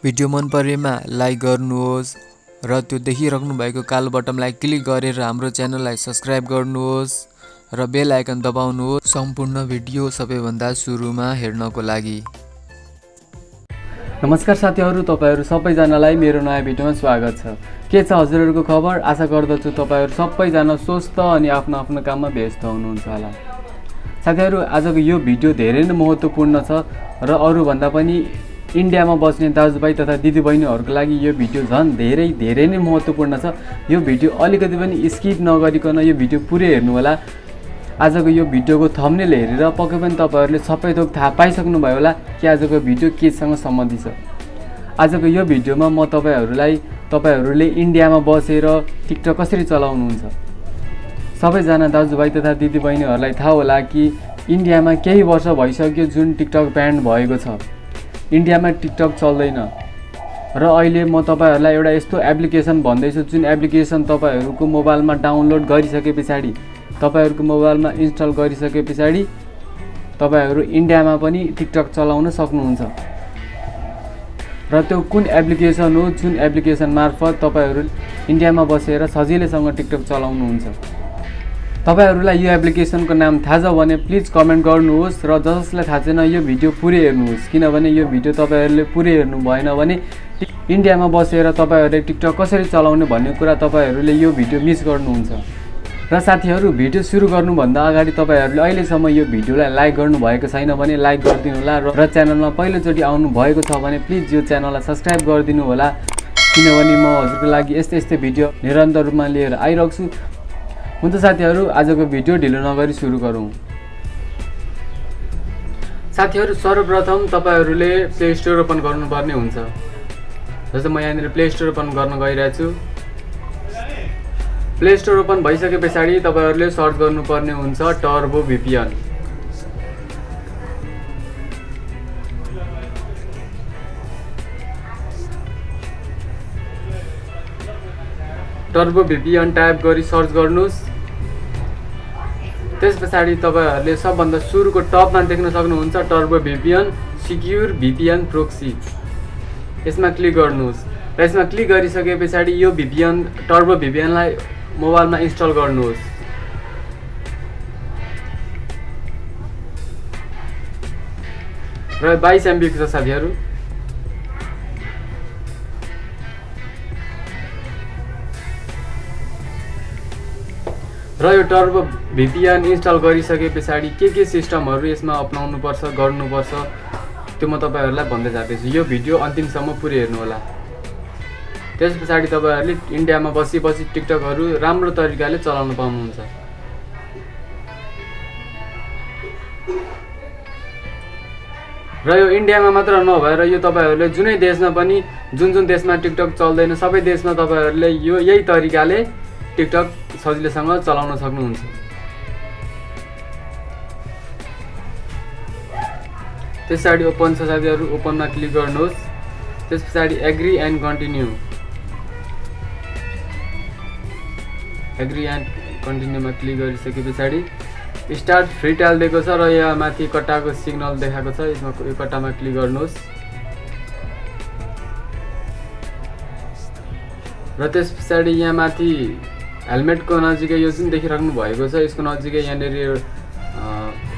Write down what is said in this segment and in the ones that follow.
Video मन परेमा like गर्नुहोस् र त्यो देखिराख्नु भएको कालो बटनलाई क्लिक गरेर हाम्रो च्यानललाई सब्स्क्राइब गर्नुहोस् र बेल आइकन दबाउनुहोस् सम्पूर्ण भिडियो सबैभन्दा सुरुमा हेर्नको लागि। नमस्कार साथीहरु, तपाईहरु सबैजनालाई मेरो नयाँ भिडियोमा स्वागत छ। के छ हजुरहरुको खबर? आशा गर्दछु तपाईहरु सबैजना स्वस्थ अनि आफ्नो आफ्नो काममा व्यस्त हुनुहुन्छ होला। साथीहरु, आजको यो भिडियो धेरै नै महत्त्वपूर्ण छ र अरु भन्दा पनि इन्डियामा बस्ने दाजुभाइ तथा दिदीबहिनीहरुको लागि यो भिडियो झन् धेरै नै महत्त्वपूर्ण छ। यो भिडियो अलिकति पनि स्किप नगरिकन यो भिडियो पुरै हेर्नु होला। आजको यो भिडियोको थम्बनेल हेरेर पक्कै पनि तपाईहरुले सबै थोक थाहा पाइसक्नु भयो होला कि आजको भिडियो केसँग सम्बन्धित छ। आजको यो भिडियोमा म तपाईहरुले इन्डियामा बसेर टिकटक कसरी चलाउनुहुन्छ। सबैजना दाजुभाइ तथा दिदीबहिनीहरुलाई थाहा होला कि इन्डियामा केही वर्ष भइसक्यो जुन टिकटक ब्यान्ड भएको छ। इन्डियामा टिकटक चल्दैन र अहिले म तपाईहरुलाई एउटा यस्तो एप्लिकेसन भन्दैछु जुन एप्लिकेसन तपाईहरुको मोबाइलमा डाउनलोड गरिसके पछाडी, तपाईहरुको मोबाइलमा इन्स्टल गरिसके पछाडी तपाईहरु इन्डियामा पनि टिकटक चलाउन सक्नुहुन्छ। र त्यो कुन एप्लिकेसन हो जुन एप्लिकेसन मार्फत तपाईहरु इन्डियामा बसेर सजिलैसँग टिकटक चलाउनुहुन्छ। तपाईहरुलाई यो एप्लिकेसनको नाम थाहा छ भने प्लिज कमेन्ट गर्नुहोस् र जसलाई थाहा छैन यो भिडियो पुरै हेर्नुहोस्, किनभने यो भिडियो तपाईहरुले पुरै हेर्नु भएन भने इन्डियामा बसेर तपाईहरुले टिकटक कसरी चलाउने भन्ने कुरा तपाईहरुले यो भिडियो मिस गर्नुहुन्छ। र साथीहरु, भिडियो सुरु गर्नुभन्दा अगाडि तपाईहरुले अहिलेसम्म यो भिडियोलाई लाइक गर्नु भएको छैन भने लाइक गरिदिनु होला र च्यानलमा पहिलोचोटि आउनु भएको छ भने प्लिज यो च्यानललाई सब्स्क्राइब गरिदिनु होला, किनभने म हजुरको लागि यस्तै भिडियो निरन्तर रूपमा लिएर आइरहेछु। हुन्छ साथीहरु, आजको भिडियो ढिलो नगरी सुरु गरौँ। साथीहरु, सर्वप्रथम तपाईहरुले प्ले स्टोर ओपन गर्नुपर्ने हुन्छ। जस्तै म यहाँनिर प्ले स्टोर ओपन गर्न गइरहेको छु। प्ले स्टोर ओपन भइसके पछाडी तपाईहरुले सर्च गर्नुपर्ने हुन्छ turbo VPN। Turbo VPN type गरी सर्च गर्नुस्। त्यसपछि तपाईहरुले सबभन्दा सुरुको टपमा देख्न सक्नुहुन्छ turbo VPN secure VPN proxy. यसमा क्लिक गर्नुस् र यसमा क्लिक गरिसके पछाडी यो टर्बो VPN लाई मोबाइलमा इन्स्टल गर्नुहोस्। र 22 MB को छ साथीहरु। र यो टर्बो VPN इन्स्टल गरिसके पछाडी के सिस्टमहरु यसमा अपनाउनु पर्छ, गर्नुपर्छ त्यो म तपाईहरुलाई भन्दै जाँदैछु। यो भिडियो अन्तिमसम्म पुरै हेर्नु होला। त्यसपछि तपाईहरुले इन्डियामा बसी टिकटकहरु राम्रो तरिकाले चलाउन पाउनुहुन्छ। र यो इन्डियामा मात्र नभएर यो तपाईहरुले जुनै देशमा पनि जुन देशमा टिकटक चल्दैन सबै देशमा तपाईहरुले यही तरिकाले टिकटक सजिलैसँग चलाउन सक्नुहुन्छ। त्यसपछि ओपन छ साथीहरु, ओपनमा क्लिक गर्नुहोस्। त्यसपछि agree and continue, agree and कन्टिन्यूमा क्लिक गरिसके पछाडी स्टार्ट फ्री ट्रायल दिएको छ र यहाँ माथि कट्टाको सिग्नल देखाएको छ। यसमा यो कट्टामा क्लिक गर्नुहोस् र त्यसपछि यहाँ माथि हेलमेटको नजिकै यो जुन देखिराख्नु भएको छ यसको नजिकै यहाँनिर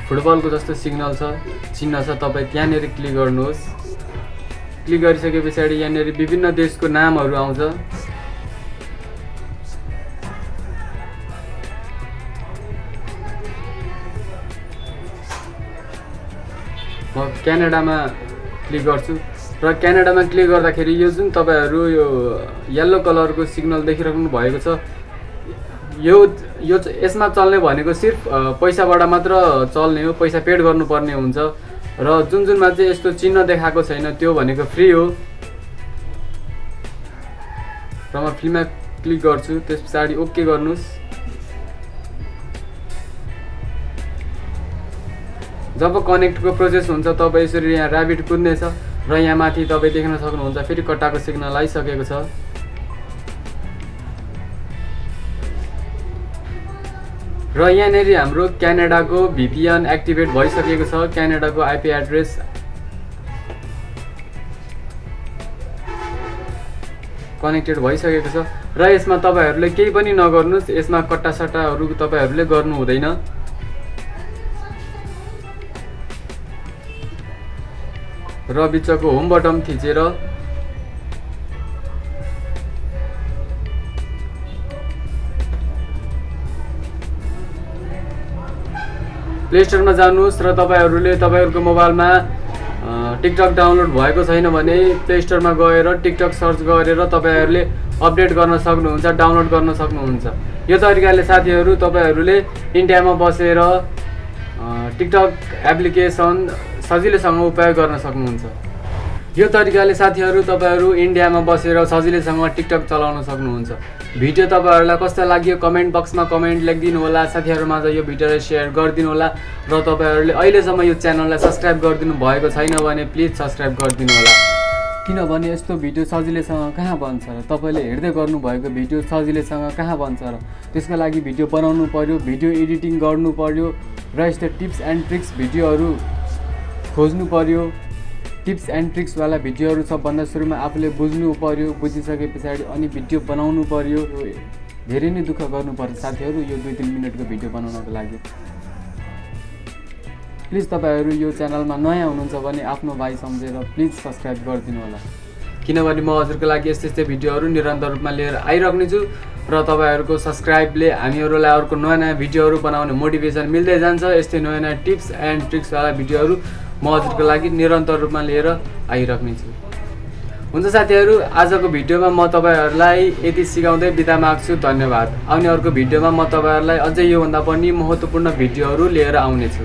फुटबलको जस्तो सिग्नल छ, चिन्ह छ, तपाई त्यहाँनिर क्लिक गर्नुहोस्। क्लिक गरिसके पछाडी यहाँनिर विभिन्न देशको नामहरु आउँछ। म क्यानाडामा क्लिक गर्छु र क्यानाडामा क्लिक गर्दाखेरि यो जुन तपाईहरु यो येलो कलरको सिग्नल देखिराख्नु भएको छ यो यसमा चल्ने भनेको सिर्फ पैसाबाट मात्र चल्ने हो, पैसा पेड गर्नुपर्ने हुन्छ। र जुनमा चाहिँ यस्तो चिन्ह देखाएको छैन त्यो भनेको फ्री हो। र म फ्रीमा क्लिक गर्छु। त्यसपछि ओके गर्नुस्। जब कनेक्टको प्रोसेस हुन्छ तब यसरी यहाँ र्याबिट कुद्नेछ र यहाँ माथि तपाई देख्न सक्नुहुन्छ फेरि कट्टाको सिग्नल आइसकेको छ। र यहाँनेरि हाम्रो क्यानाडाको VPN एक्टिभेट भइसकेको छ। क्यानाडाको IP एड्रेस कनेक्टेड भइसकेको छ र यसमा तपाईहरूले केही पनि नगर्नुहोस्, यसमा कट्टासट्टाहरू तपाईहरूले गर्नु हुँदैन। र बिचको होम बटन थिचेर प्ले स्टोरमा जानुहोस् र तपाईहरूले तपाईँहरूको मोबाइलमा टिकटक डाउनलोड भएको छैन भने प्ले स्टोरमा गएर टिकटक सर्च गरेर तपाईँहरूले अपडेट गर्न सक्नुहुन्छ, डाउनलोड गर्न सक्नुहुन्छ। यो तरिकाले साथीहरू तपाईँहरूले इन्डियामा बसेर टिकटक एप्लिकेसन सजिलैसँग उपयोग गर्न सक्नुहुन्छ। यो तरिकाले साथीहरू तपाईँहरू इन्डियामा बसेर सजिलैसँग टिकटक चलाउन सक्नुहुन्छ। भिडियो तपाईँहरूलाई कस्तो लाग्यो कमेन्ट बक्समा कमेन्ट लेखिदिनु होला। साथीहरूमाझ यो भिडियोलाई सेयर गरिदिनु होला र तपाईँहरूले अहिलेसम्म यो च्यानललाई सब्सक्राइब गरिदिनु भएको छैन भने प्लिज सब्सक्राइब गरिदिनु होला। किनभने यस्तो भिडियो सजिलैसँग कहाँ बन्छ र तपाईँले हेर्दै गर्नुभएको भिडियो सजिलैसँग कहाँ बन्छ र त्यसको लागि भिडियो बनाउनु पर्यो, भिडियो एडिटिङ गर्नु पर्यो र यस्तो टिप्स एन्ड ट्रिक्स भिडियोहरू खोज्नु पर्यो। टिप्स एन्ड ट्रिक्सवाला भिडियोहरू सबभन्दा सुरुमा आफूले बुझ्नु पर्यो, बुझिसके पछाडि अनि भिडियो बनाउनु पर्यो। धेरै नै दुःख गर्नु पर्छ साथीहरू यो 2-3 मिनटको भिडियो बनाउनको लागि। प्लिज तपाईँहरू यो च्यानलमा नयाँ हुनुहुन्छ भने आफ्नो भाइ सम्झेर प्लिज सब्सक्राइब गरिदिनु होला, किनभने म हजुरको लागि यस्तै भिडियोहरू निरन्तर रूपमा लिएर आइराख्नेछु र तपाईँहरूको सब्सक्राइबले हामीहरूलाई अर्को नयाँ नयाँ भिडियोहरू बनाउने मोटिभेसन मिल्दै जान्छ। यस्तै नयाँ नयाँ टिप्स एन्ड ट्रिक्सवाला भिडियोहरू म हजुरको लागि निरन्तर रूपमा लिएर आइराख्नेछु। हुन्छ साथीहरू, आजको भिडियोमा म तपाईँहरूलाई यति सिकाउँदै बिदा माग्छु। धन्यवाद। आउने अर्को भिडियोमा म तपाईँहरूलाई अझै योभन्दा पनि महत्त्वपूर्ण भिडियोहरू लिएर आउनेछु।